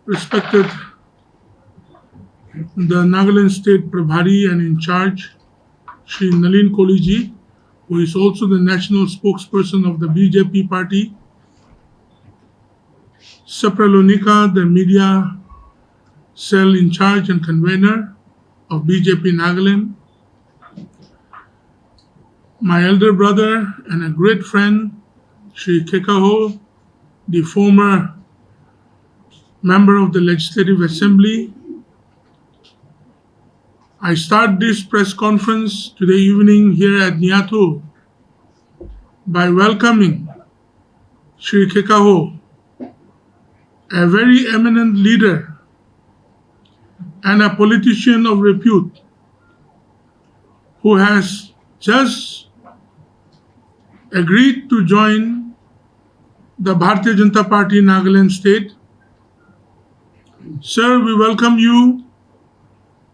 respected the Nagaland State Prabhari and in charge, Shri Nalin Kohli ji, who is also the National Spokesperson of the BJP party, Sapralonika, the media cell in charge and convener of BJP Nagaland, my elder brother and a great friend, Shri Kekaho, the former member of the Legislative Assembly. I start this press conference today evening here at Niathu by welcoming Shri Kekaho, a very eminent leader and a politician of repute who has just agreed to join the Bharatiya Janata Party Nagaland State. Sir, we welcome you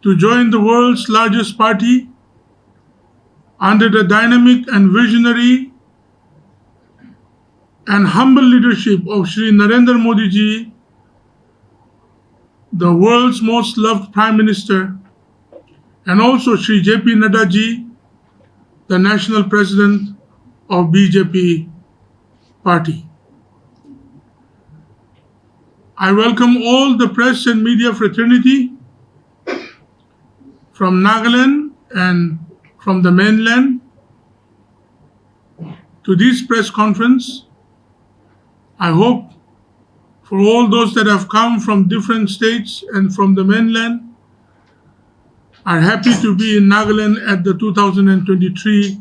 to join the world's largest party under the dynamic and visionary and humble leadership of Shri Narendra Modi ji, the world's most loved Prime Minister, and also Shri JP Nadda ji, the National President of BJP party. I welcome all the press and media fraternity from Nagaland and from the mainland to this press conference. I hope for all those that have come from different states and from the mainland are happy to be in Nagaland at the 2023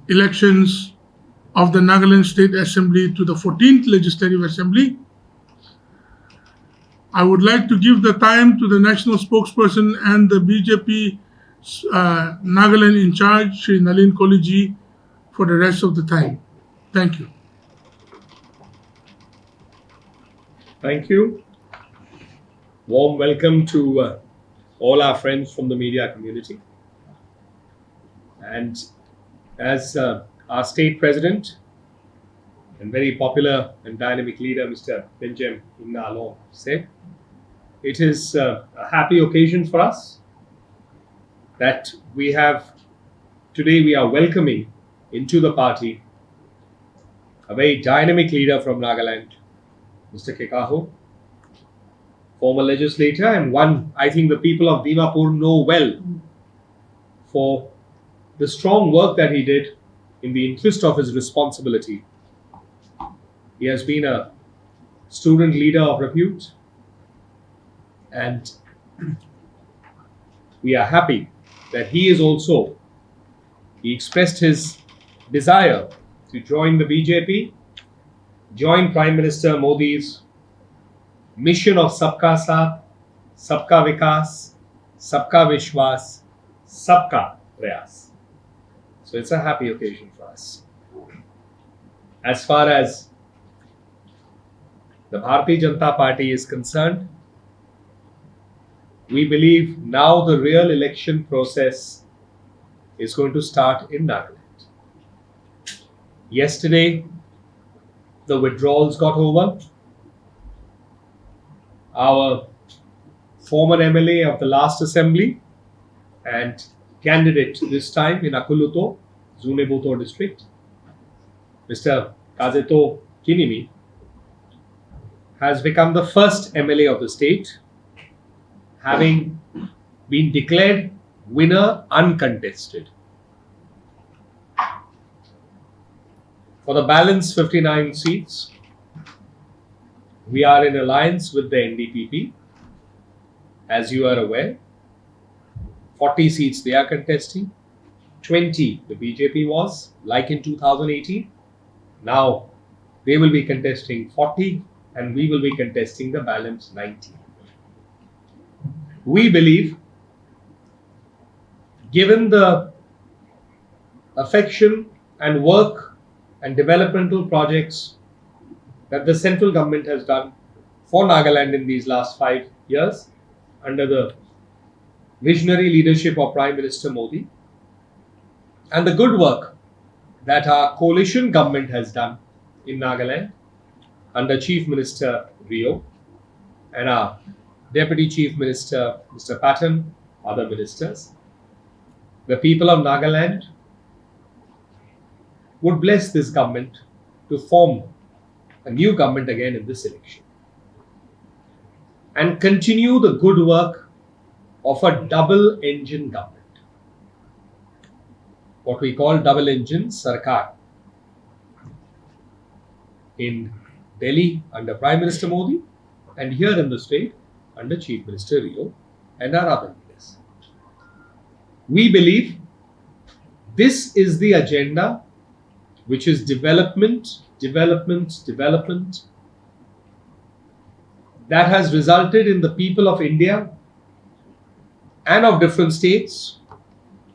elections of the Nagaland State Assembly to the 14th Legislative Assembly. I would like to give the time to the National Spokesperson and the BJP Nagaland in charge, Shri Nalin Kohli ji, for the rest of the time. Thank you. Thank you. Warm welcome to all our friends from the media community. And as our state president and very popular and dynamic leader, Mr. Temjen Imna Along said, it is a happy occasion for us that we are welcoming into the party a very dynamic leader from Nagaland, Mr. Kekaho, former legislator and one I think the people of Dimapur know well for the strong work that he did in the interest of his responsibility. He has been a student leader of repute, and we are happy that he expressed his desire to join the BJP, join Prime Minister Modi's mission of Sabka Saath, Sabka Vikas, Sabka Vishwas, Sabka Prayas. So it's a happy occasion for us. As far as the Bharatiya Janata Party is concerned, we believe now the real election process is going to start in Nagaland. Yesterday, the withdrawals got over. Our former MLA of the last assembly and candidate this time in Akuluto, Zuneboto district, Mr. Kazeto Kinimi, has become the first MLA of the state, having been declared winner uncontested. For the balance 59 seats, we are in alliance with the NDPP. As you are aware, 40 seats they are contesting, 20 the BJP was, like in 2018. Now they will be contesting 40 and we will be contesting the balance 90. We believe, given the affection and work and developmental projects that the central government has done for Nagaland in these last 5 years under the visionary leadership of Prime Minister Modi, and the good work that our coalition government has done in Nagaland under Chief Minister Rio, and our Deputy Chief Minister, Mr. Patton, other ministers, the people of Nagaland would bless this government to form a new government again in this election and continue the good work of a double engine government. What we call double engine Sarkar. In Delhi under Prime Minister Modi, and here in the state under Chief Minister Rio and our other leaders. We believe this is the agenda, which is development, that has resulted in the people of India and of different states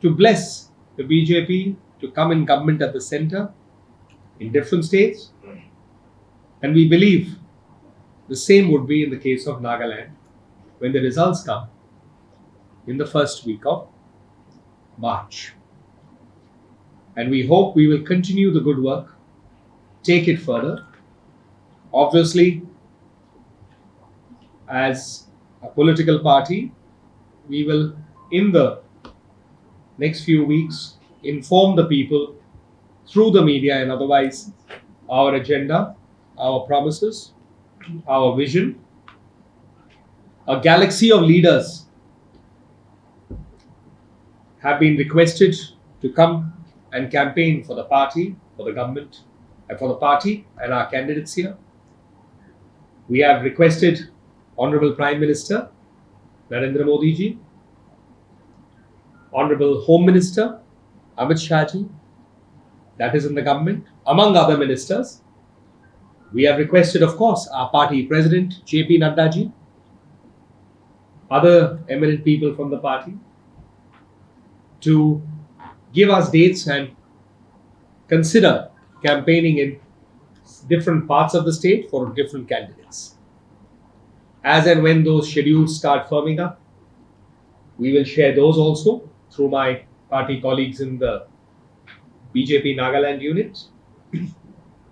to bless the BJP to come in government at the center in different states. And we believe the same would be in the case of Nagaland when the results come in the first week of March. And we hope we will continue the good work, take it further. Obviously, as a political party, we will, in the next few weeks, inform the people through the media and otherwise our agenda, our promises, our vision. A galaxy of leaders have been requested to come and campaign for the party, for the government, and for the party and our candidates here. We have requested Honorable Prime Minister Narendra Modi ji, Honorable Home Minister Amit Shah ji, that is in the government, among other ministers. We have requested, of course, our party president JP Nadda ji, other eminent people from the party, to give us dates and consider campaigning in different parts of the state for different candidates. As and when those schedules start firming up, we will share those also through my party colleagues in the BJP Nagaland unit.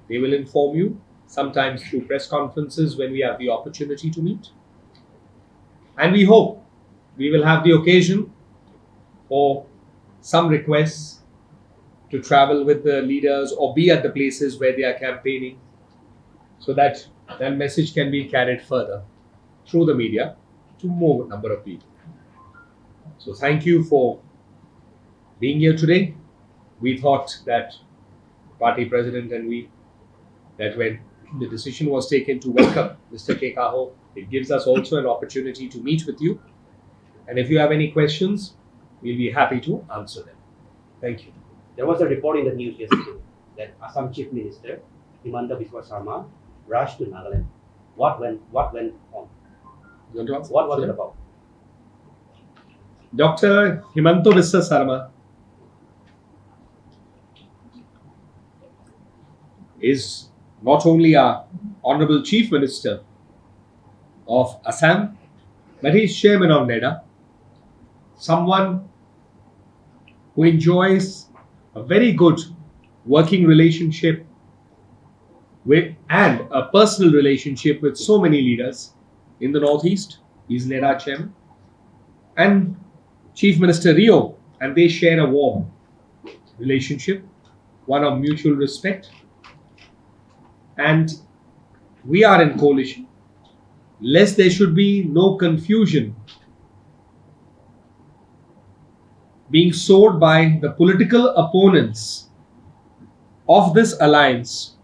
They will inform you, sometimes through press conferences when we have the opportunity to meet. And we hope we will have the occasion for some requests to travel with the leaders or be at the places where they are campaigning, so that that message can be carried further through the media to more number of people. So thank you for being here today. We thought that party president and we, that when the decision was taken to welcome Mr. K. Kaho, it gives us also an opportunity to meet with you. And if you have any questions, we'll be happy to answer them. Thank you. There was a report in the news yesterday that Assam Chief Minister Himanta Biswa Sarma rushed to Nagaland. What went on? What was it about? Dr. Himanta Biswa Sarma is not only our Honorable Chief Minister of Assam, but he is Chairman of NEDA, someone who enjoys a very good working relationship with and a personal relationship with so many leaders in the Northeast. He is NEDA Chairman and Chief Minister Rio, and they share a warm relationship, one of mutual respect. And we are in coalition, lest there should be no confusion being sowed by the political opponents of this alliance,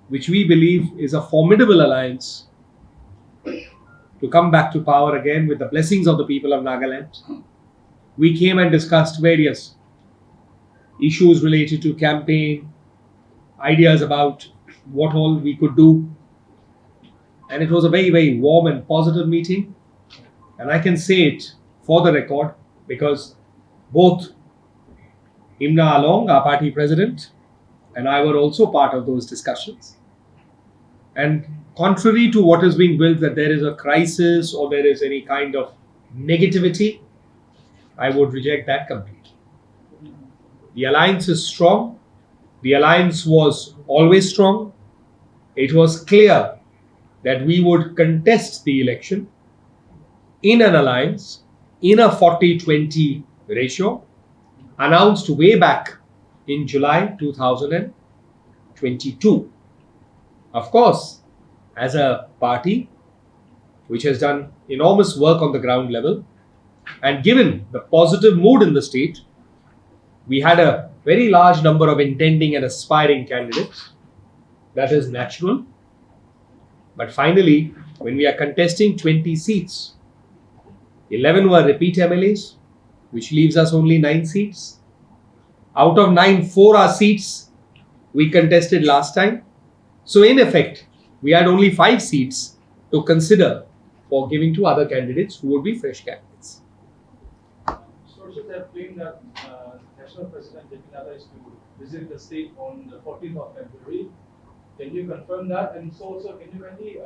which we believe is a formidable alliance to come back to power again with the blessings of the people of Nagaland. We came and discussed various issues related to campaign, ideas about what all we could do. And it was a very, very warm and positive meeting. And I can say it for the record because both Imna Along, our party president, and I were also part of those discussions. And contrary to what is being built, that there is a crisis or there is any kind of negativity, I would reject that completely. The alliance is strong. The alliance was always strong. It was clear that we would contest the election in an alliance in a 40-20 ratio announced way back in July 2022. Of course, as a party which has done enormous work on the ground level, and given the positive mood in the state, we had a very large number of intending and aspiring candidates. That is natural. But finally, when we are contesting 20 seats, 11 were repeat MLAs, which leaves us only 9 seats. Out of 9, 4 are seats we contested last time. So in effect, we had only 5 seats to consider for giving to other candidates who would be fresh candidates. Sources have claimed that National President JP is to visit the state on the 14th of February. Can you confirm that? And so also, can you kindly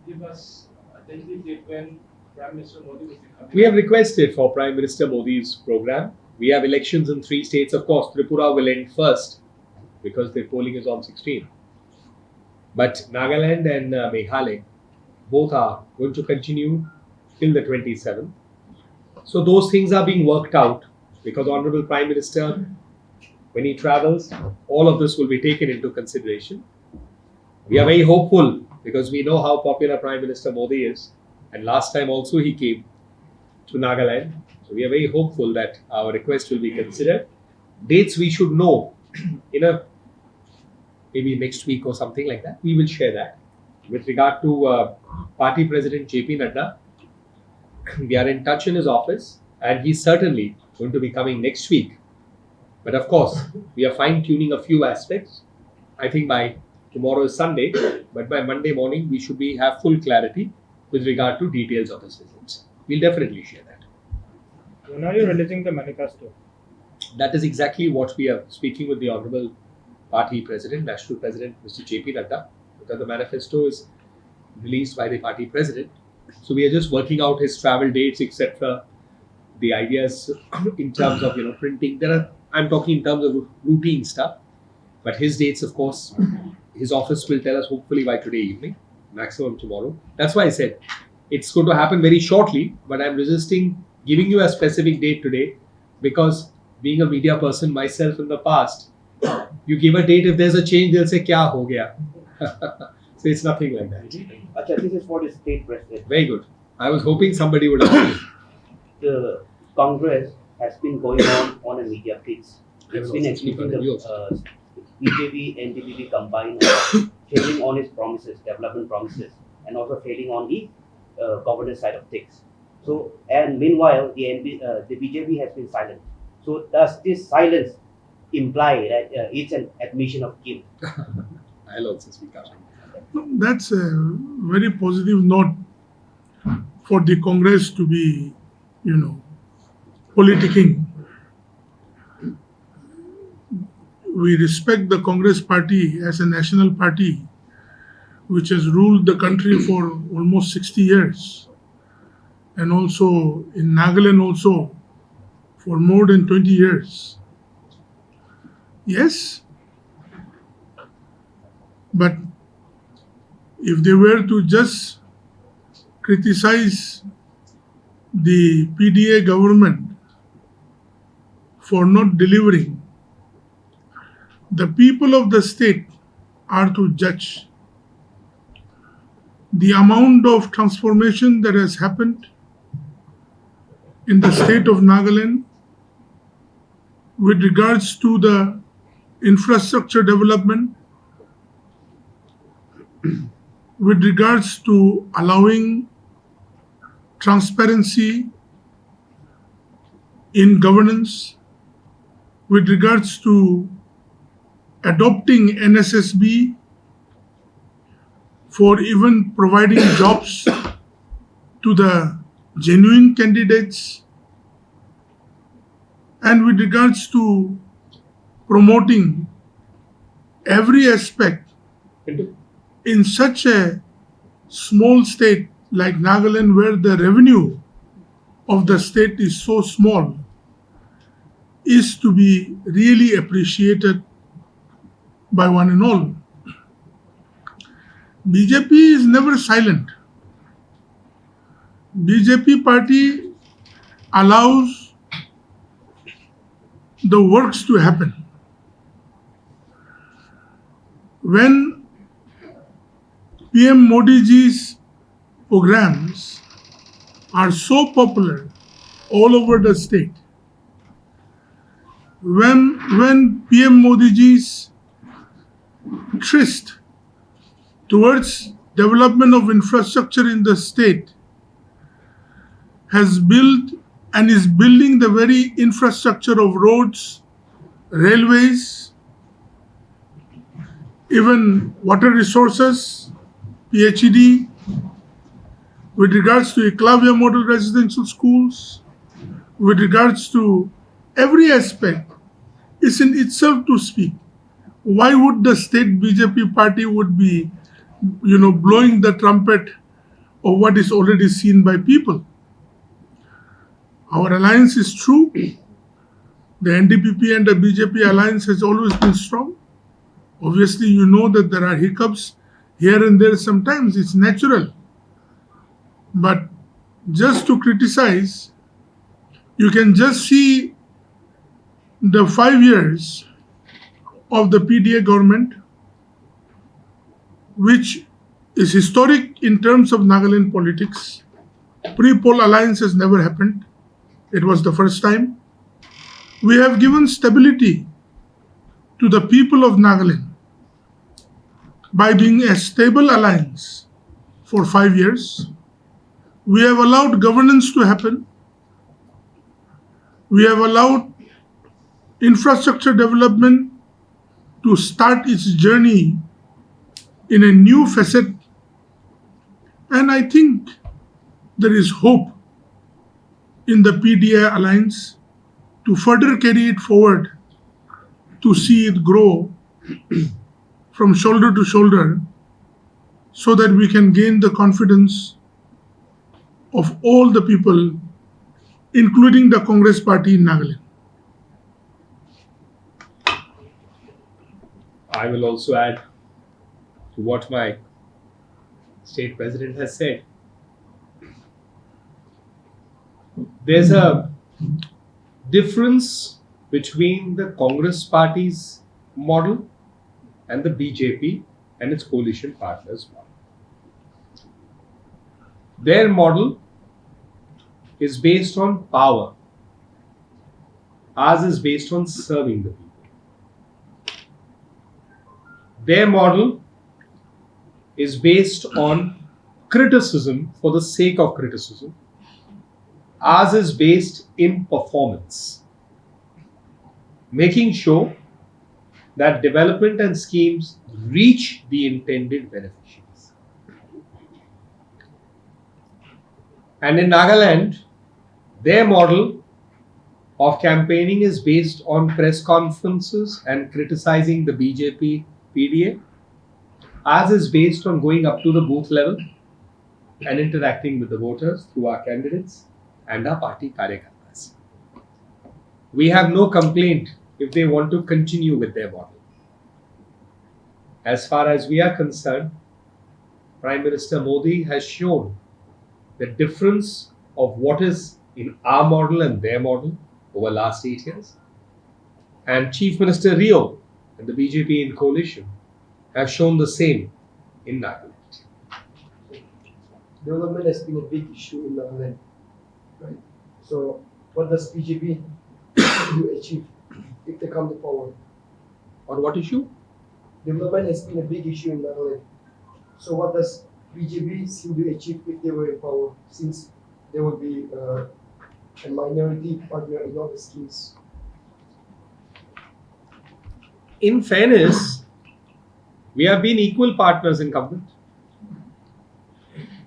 give us a tentative date when Prime Minister Modi will be coming? We have requested for Prime Minister Modi's program. We have elections in 3 states. Of course, Tripura will end first because the polling is on 16. But Nagaland and Meghalaya, both are going to continue till the 27th. So those things are being worked out because Honorable Prime Minister, when he travels, all of this will be taken into consideration. We are very hopeful because we know how popular Prime Minister Modi is. And last time also he came to Nagaland. So we are very hopeful that our request will be considered. Dates we should know in maybe next week or something like that. We will share that. With regard to Party President JP Nadda, we are in touch in his office and he's certainly going to be coming next week. But of course, we are fine-tuning a few aspects. I think by tomorrow is Sunday, but by Monday morning, we should have full clarity with regard to details of his visits. We'll definitely share that. When are you releasing the manifesto? That is exactly what we are speaking with the Honorable Party President, National President, Mr. JP Nadda, because the manifesto is released by the Party President. So we are just working out his travel dates, etc. The ideas in terms of printing. I'm talking in terms of routine stuff. But his dates, of course, his office will tell us hopefully by today evening, maximum tomorrow. That's why I said it's going to happen very shortly, but I'm resisting giving you a specific date today because being a media person myself in the past, you give a date, if there's a change, they'll say, kya ho gaya? So it's nothing like that. Achha, this is for the state president. Very good. I was hoping somebody would ask. The Congress has been going on a media fix. It's been executing the BJP-NDPP combined, failing on its promises, development promises, and also failing on the governance side of things. So, and meanwhile, the BJP has been silent. So, does this silence imply that it's an admission of guilt? I'll also speak up. That's a very positive note for the Congress to be, politicking. We respect the Congress party as a national party which has ruled the country for almost 60 years and also in Nagaland also for more than 20 years. Yes, but if they were to just criticize the PDA government for not delivering, the people of the state are to judge the amount of transformation that has happened in the state of Nagaland with regards to the infrastructure development, with regards to allowing transparency in governance, with regards to adopting NSSB for even providing jobs to the genuine candidates, and with regards to promoting every aspect in such a small state like Nagaland, where the revenue of the state is so small, is to be really appreciated by one and all. BJP is never silent. BJP party allows the works to happen. When PM Modi ji's programs are so popular all over the state, when PM Modi ji's tryst towards development of infrastructure in the state has built and is building the very infrastructure of roads, railways, even water resources, PhD, with regards to Eklavya model residential schools, with regards to every aspect, is in itself to speak. Why would the state BJP party would be, blowing the trumpet of what is already seen by people? Our alliance is true. The NDPP and the BJP alliance has always been strong. Obviously, you know that there are hiccups here and there sometimes. It's natural. But just to criticize, you can just see the 5 years of the PDA government, which is historic in terms of Nagaland politics. Pre-poll alliance has never happened. It was the first time. We have given stability to the people of Nagaland by being a stable alliance for 5 years. We have allowed governance to happen. We have allowed infrastructure development to start its journey in a new facet. And I think there is hope in the PDA alliance to further carry it forward, to see it grow from shoulder to shoulder, so that we can gain the confidence of all the people, including the Congress party in Nagaland. I will also add to what my state president has said. There's a difference between the Congress party's model and the BJP and its coalition partners' model. Their model is based on power. Ours is based on serving the people. Their model is based on criticism for the sake of criticism. Ours is based in performance, making sure that development and schemes reach the intended beneficiaries. And in Nagaland, their model of campaigning is based on press conferences and criticizing the BJP PDA. Ours is based on going up to the booth level and interacting with the voters through our candidates and our party karyakartas. We have no complaint if they want to continue with their model. As far as we are concerned, Prime Minister Modi has shown the difference of what is in our model and their model over the last 8 years. And Chief Minister Rio and the BJP in coalition have shown the same in Nagaland. Development has been a big issue in Nagaland, right? So, what does BJP do achieve if they come to power? On what issue? Development has been a big issue in Nagaland. So, what does BJP seem to achieve if they were in power, since there would be a minority partner in all the schemes? In fairness, we have been equal partners in government.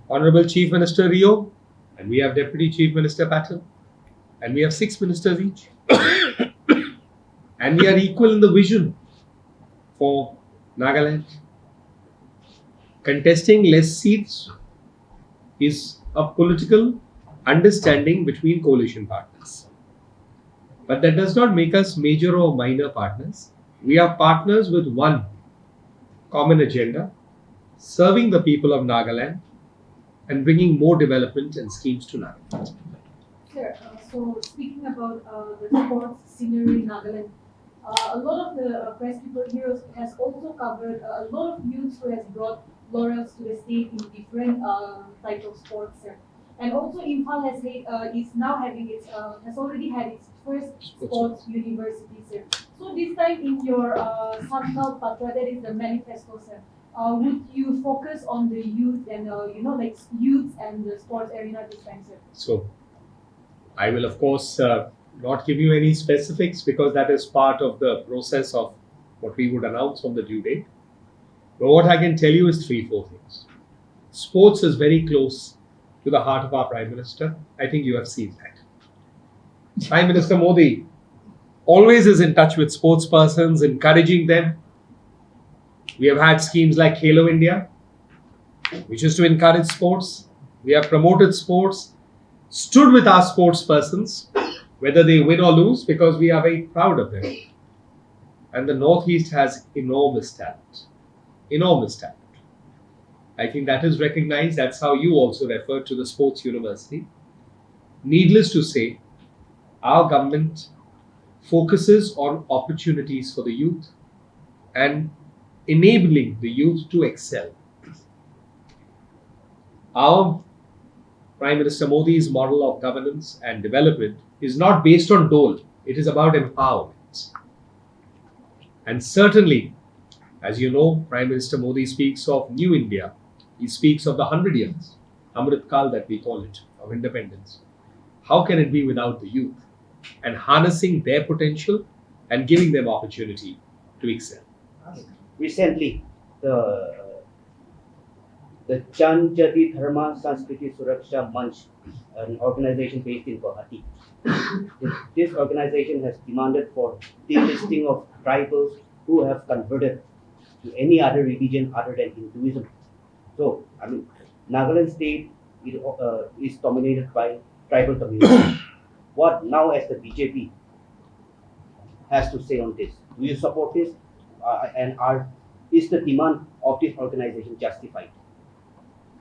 Honorable Chief Minister Rio, and we have Deputy Chief Minister Patel, and we have 6 ministers each. And we are equal in the vision for Nagaland. Contesting less seats is a political understanding between coalition partners. But that does not make us major or minor partners. We are partners with one common agenda serving the people of Nagaland and bringing more development and schemes to Nagaland. Sir, so speaking about the sports scenery in Nagaland, a lot of the press people here has also covered a lot of youths who has brought laurels to the state in different types of sports, sir. And also Imphal is now having its has already had its first sports university, sir. So this time in your Sankalp Patra, that is the manifesto, sir. Would you focus on the youth and like youth and the sports arena this time, sir? So, I will of course not give you any specifics because that is part of the process of what we would announce on the due date. But what I can tell you is 3-4 things. Sports is very close to the heart of our Prime Minister. I think you have seen that. Prime Minister Modi always is in touch with sports persons, encouraging them. We have had schemes like Khelo India, which is to encourage sports. We have promoted sports, stood with our sports persons, whether they win or lose, because we are very proud of them. And the Northeast has enormous talent. Enormous talent. I think that is recognized. That's how you also refer to the sports university. Needless to say, our government focuses on opportunities for the youth and enabling the youth to excel. Our Prime Minister Modi's model of governance and development is not based on dole. It is about empowerment. And certainly, as you know, Prime Minister Modi speaks of New India. He speaks of the 100 years, Amrit Kal that we call it, of independence. How can it be without the youth? And harnessing their potential and giving them opportunity to excel. Recently, the Janjati Dharma Sanskriti Suraksha Manch, an organization based in Guwahati. This organization has demanded for delisting of tribals who have converted to any other religion other than Hinduism. So, I mean, Nagaland state is dominated by tribal communities. What now as the BJP has to say on this? Do you support this? Is the demand of this organization justified?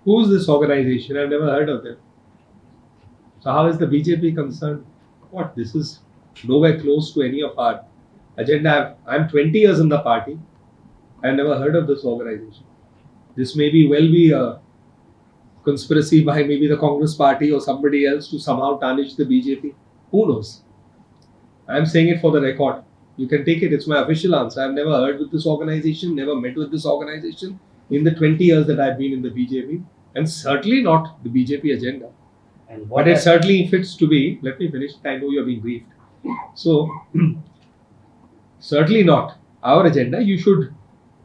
Who's this organization? I've never heard of them. So how is the BJP concerned? What? This is nowhere close to any of our agenda. I'm 20 years in the party. I've never heard of this organization. This may be a conspiracy by maybe the Congress party or somebody else to somehow tarnish the BJP. Who knows? I'm saying it for the record. You can take it. It's my official answer. I've never heard with this organization, never met with this organization in the 20 years that I've been in the BJP, and certainly not the BJP agenda. And But it certainly fits to be, let me finish, I know you're being briefed. So, certainly not our agenda. You should,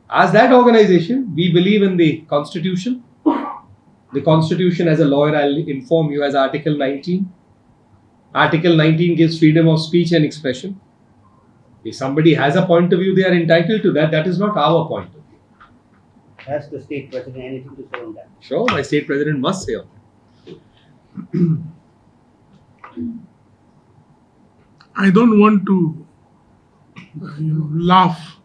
as that organization, we believe in the Constitution. The Constitution, as a lawyer, I'll inform you, as Article 19. Article 19 gives freedom of speech and expression. If somebody has a point of view, they are entitled to that. That is not our point of view. Has the state president anything to say on that? Sure, my state president must say on that. I don't want to laugh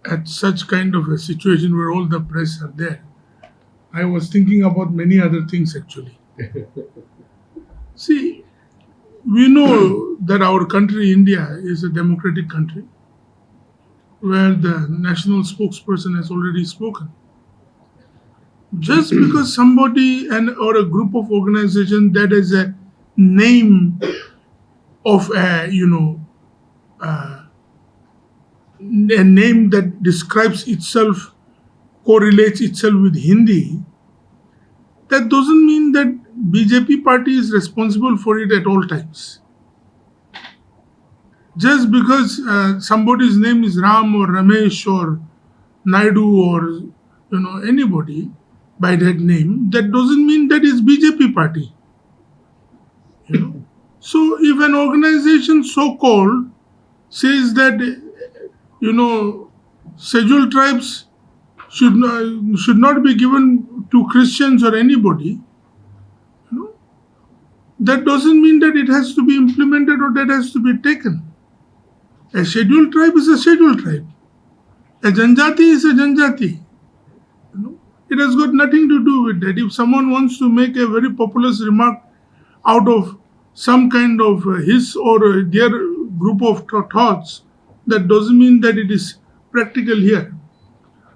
at such kind of a situation where all the press are there. I was thinking about many other things actually. See, we know that our country, India, is a democratic country where the national spokesperson has already spoken. Just because somebody or a group of organization that is a name of a name that describes itself, correlates itself with Hindi, that doesn't mean that BJP party is responsible for it at all times. Just because somebody's name is Ram or Ramesh or Naidu or anybody by that name, that doesn't mean that it's BJP party. So if an organization so-called says that scheduled tribes should not be given to Christians or anybody, that doesn't mean that it has to be implemented or that has to be taken. A scheduled tribe is a scheduled tribe. A Janjati is a Janjati. It has got nothing to do with that. If someone wants to make a very populist remark out of some kind of his or their group of thoughts, that doesn't mean that it is practical here.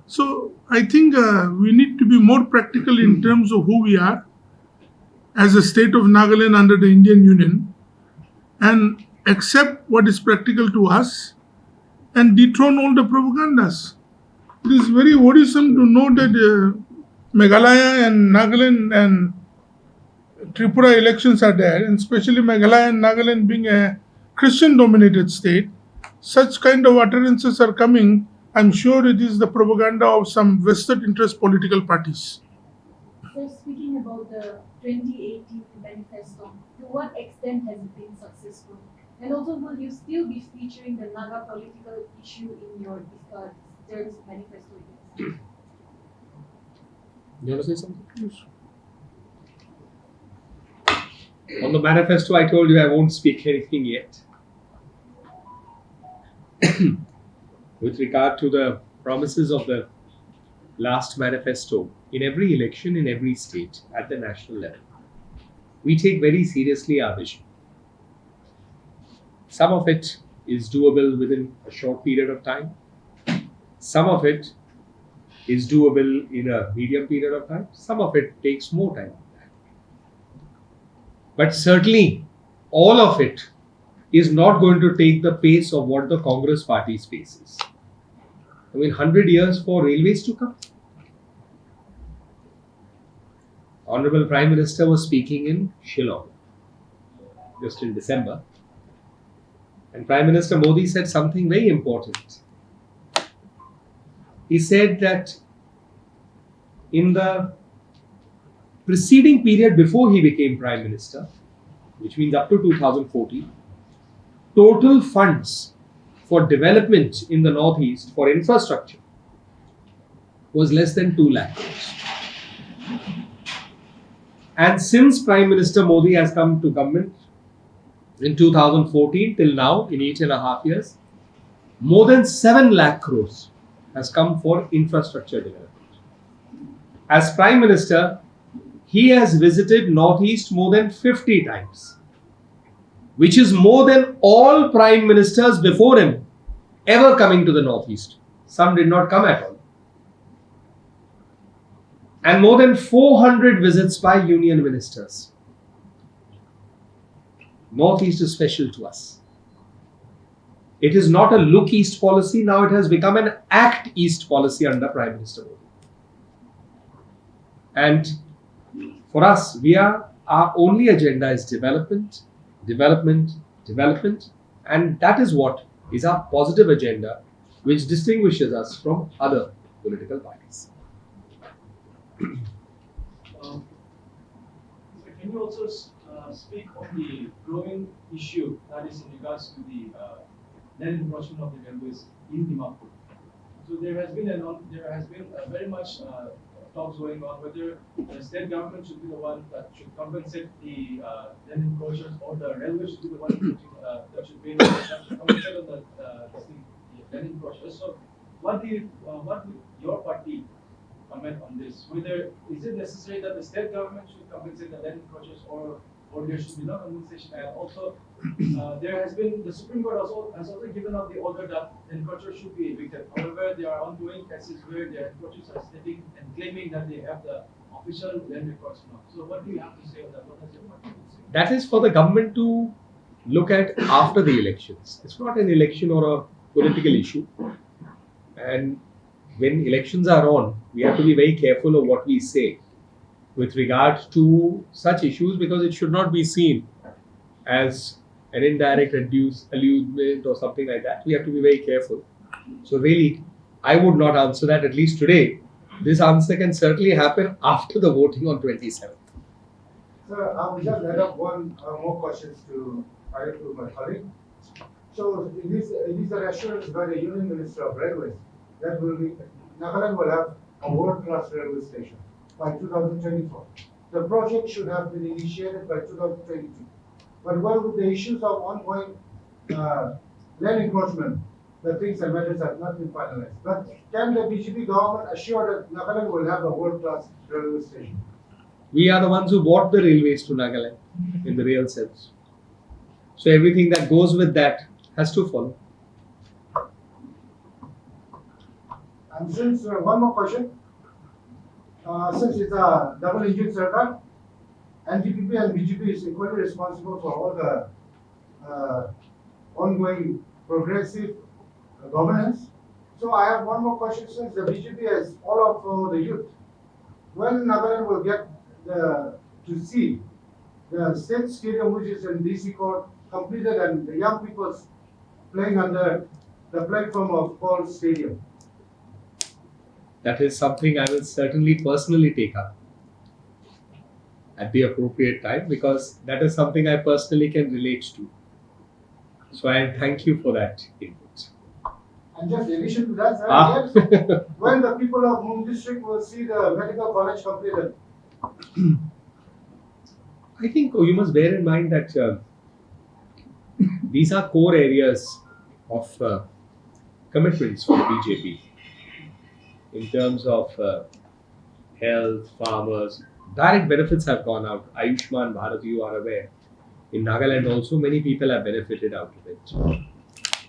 So I think we need to be more practical in terms of who we are as a state of Nagaland under the Indian Union, and accept what is practical to us and dethrone all the propagandas. It is very worrisome to know that Meghalaya and Nagaland and Tripura elections are there, and especially Meghalaya and Nagaland being a Christian-dominated state, such kind of utterances are coming. I'm sure it is the propaganda of some vested interest political parties. So speaking about the 2018 manifesto, to what extent has it been successful? And also, will you still be featuring the Naga political issue in your third manifesto? You want to say something? Yes. On the manifesto, I told you I won't speak anything yet. With regard to the promises of the last manifesto, in every election, in every state, at the national level, we take very seriously our vision. Some of it is doable within a short period of time. Some of it is doable in a medium period of time. Some of it takes more time. But certainly, all of it is not going to take the pace of what the Congress party's pace is. I mean, 100 years for railways to come. Honorable Prime Minister was speaking in Shillong just in December. And Prime Minister Modi said something very important. He said that in the preceding period before he became Prime Minister, which means up to 2014, total funds for development in the Northeast for infrastructure was less than 2 lakh crores. And since Prime Minister Modi has come to government in 2014 till now, in 8.5 years, more than 7 lakh crores has come for infrastructure development. As Prime Minister, he has visited Northeast more than 50 times, which is more than all Prime Ministers before him ever coming to the Northeast. Some did not come at all. And more than 400 visits by Union Ministers. Northeast is special to us. It is not a look East policy, now it has become an act East policy under Prime Minister Modi. And for us, our only agenda is development, development, development, and that is what is our positive agenda, which distinguishes us from other political parties. So can you also speak on the growing issue that is in regards to the land encroachment of the railways in Dimapur? So there has been very much talks going on whether the state government should be the one that should compensate the land encroachers, or the railway should be the one that should compensate on the land encroachers. So what would your party comment on this? Whether is it necessary that the state government should compensate the land encroachers, or there should be no compensation? And also, there has been, the Supreme Court has also given out the order that encroachers should be evicted. However, there are ongoing cases where the encroachers are sitting and claiming that they have the official land records now. So what do you have to say on that? What does your party say? That is for the government to look at after the elections. It's not an election or a political issue. And when elections are on, we have to be very careful of what we say with regard to such issues, because it should not be seen as an indirect allurement or something like that. We have to be very careful. So really, I would not answer that, at least today. This answer can certainly happen after the voting on 27th. Sir, I will just add up one more questions to my colleague. So it is an assurance by the Union Minister of Railways that Nagaland will have a world-class railway station by 2024. The project should have been initiated by 2022. But one of the issues of ongoing land encroachment the things and matters have not been finalized. But can the BJP government assure that Nagaland will have a world-class railway station? We are the ones who bought the railways to Nagaland in the real sense. So everything that goes with that has to follow. And since one more question, since it's a double-engine circle, NDPP and BJP is equally responsible for all the ongoing progressive governance. So I have one more question. Since the BJP has all of the youth, when Nagaland will get to see the state stadium, which is in DC court, completed, and the young people playing under the platform of Paul Stadium? That is something I will certainly personally take up at the appropriate time, because that is something I personally can relate to. So I thank you for that input. And just in addition to that, sir, Ah. yes, when the people of Moon District will see the medical college completed? I think you must bear in mind that these are core areas of commitments for the BJP in terms of health, farmers. Direct benefits have gone out. Ayushman Bharat, you are aware. In Nagaland also, many people have benefited out of it.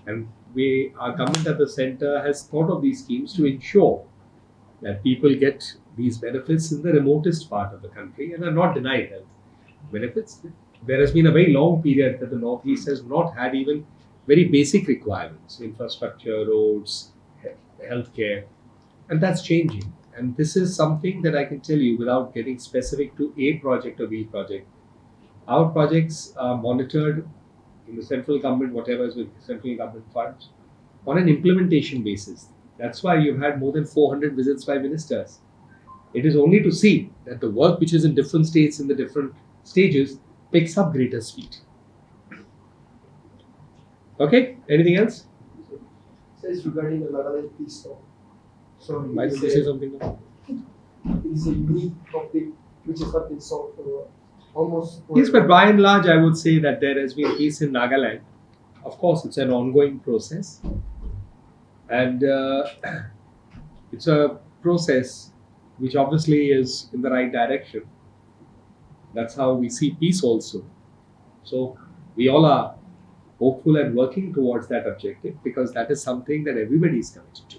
And our government at the center has thought of these schemes to ensure that people get these benefits in the remotest part of the country and are not denied health benefits. There has been a very long period that the Northeast has not had even very basic requirements, infrastructure, roads, healthcare, and that's changing. And this is something that I can tell you without getting specific to A project or B project. Our projects are monitored in the central government, whatever is with central government funds, on an implementation basis. That's why you've had more than 400 visits by ministers. It is only to see that the work which is in different states, in the different stages, picks up greater speed. Okay, anything else? Says regarding the Nagaland peace talk. So Why don't you say something now? it is a unique topic which has not been solved for almost. Yes, but by and large, I would say that there has been peace in Nagaland. Of course, it's an ongoing process. And it's a process which obviously is in the right direction. That's how we see peace also. So we all are hopeful and working towards that objective, because that is something that everybody is committed to.